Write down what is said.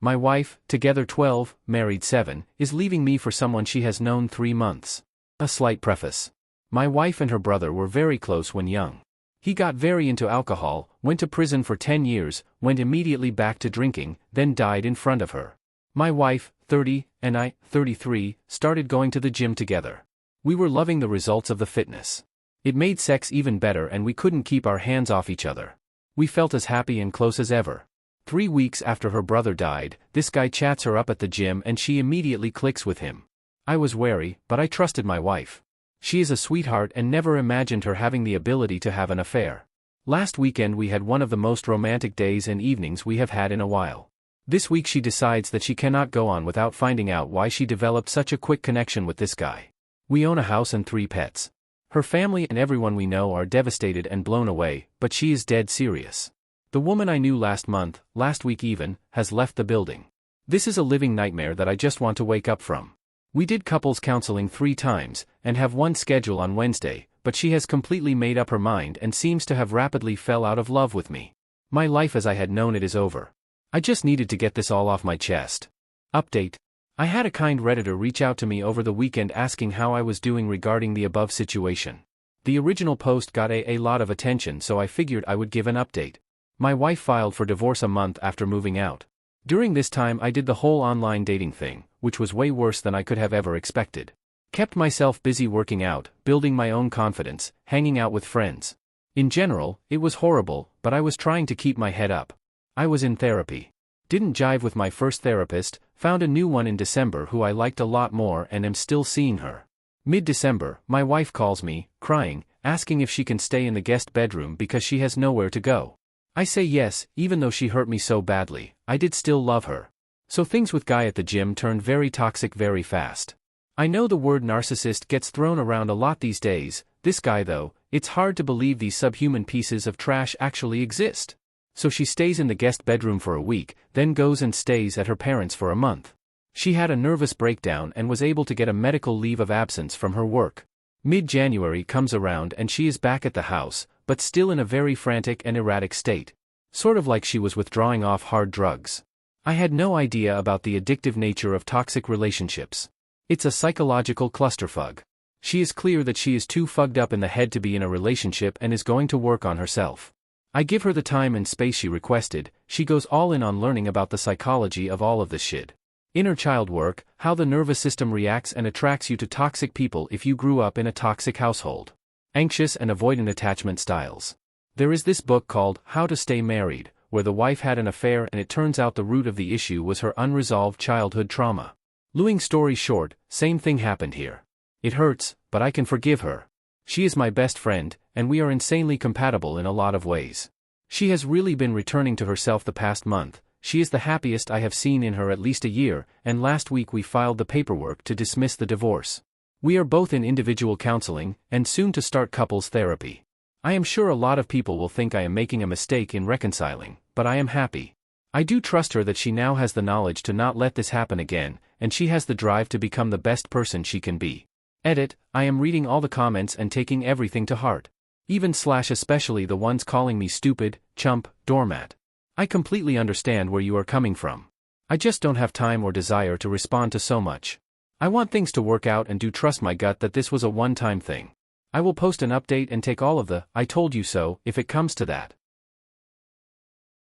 My wife, together 12, married 7, is leaving me for someone she has known 3 months. A slight preface. My wife and her brother were very close when young. He got very into alcohol, went to prison for 10 years, went immediately back to drinking, then died in front of her. My wife, 30, and I, 33, started going to the gym together. We were loving the results of the fitness. It made sex even better and we couldn't keep our hands off each other. We felt as happy and close as ever. 3 weeks after her brother died, this guy chats her up at the gym and she immediately clicks with him. I was wary, but I trusted my wife. She is a sweetheart and never imagined her having the ability to have an affair. Last weekend we had one of the most romantic days and evenings we have had in a while. This week she decides that she cannot go on without finding out why she developed such a quick connection with this guy. We own a house and 3 pets. Her family and everyone we know are devastated and blown away, but she is dead serious. The woman I knew last month, last week even, has left the building. This is a living nightmare that I just want to wake up from. We did couples counseling 3 times, and have one schedule on Wednesday, but she has completely made up her mind and seems to have rapidly fell out of love with me. My life as I had known it is over. I just needed to get this all off my chest. Update. I had a kind Redditor reach out to me over the weekend asking how I was doing regarding the above situation. The original post got a lot of attention, so I figured I would give an update. My wife filed for divorce a month after moving out. During this time I did the whole online dating thing, which was way worse than I could have ever expected. Kept myself busy working out, building my own confidence, hanging out with friends. In general, it was horrible, but I was trying to keep my head up. I was in therapy. Didn't jive with my first therapist, found a new one in December who I liked a lot more and am still seeing her. Mid-December, my wife calls me, crying, asking if she can stay in the guest bedroom because she has nowhere to go. I say yes, even though she hurt me so badly, I did still love her. So things with guy at the gym turned very toxic very fast. I know the word narcissist gets thrown around a lot these days. This guy though, it's hard to believe these subhuman pieces of trash actually exist. So she stays in the guest bedroom for a week, then goes and stays at her parents' for a month. She had a nervous breakdown and was able to get a medical leave of absence from her work. Mid-January comes around and she is back at the house, but still in a very frantic and erratic state. Sort of like she was withdrawing off hard drugs. I had no idea about the addictive nature of toxic relationships. It's a psychological clusterfuck. She is clear that she is too fucked up in the head to be in a relationship and is going to work on herself. I give her the time and space she requested. She goes all in on learning about the psychology of all of this shit. Inner child work, how the nervous system reacts and attracts you to toxic people if you grew up in a toxic household. Anxious and avoidant attachment styles. There is this book called How to Stay Married, where the wife had an affair and it turns out the root of the issue was her unresolved childhood trauma. Long story short, same thing happened here. It hurts, but I can forgive her. She is my best friend, and we are insanely compatible in a lot of ways. She has really been returning to herself the past month. She is the happiest I have seen in her at least a year, and last week we filed the paperwork to dismiss the divorce. We are both in individual counseling, and soon to start couples therapy. I am sure a lot of people will think I am making a mistake in reconciling, but I am happy. I do trust her that she now has the knowledge to not let this happen again, and she has the drive to become the best person she can be. Edit, I am reading all the comments and taking everything to heart. Even / especially the ones calling me stupid, chump, doormat. I completely understand where you are coming from. I just don't have time or desire to respond to so much. I want things to work out and do trust my gut that this was a one-time thing. I will post an update and take all of the "I told you so" if it comes to that.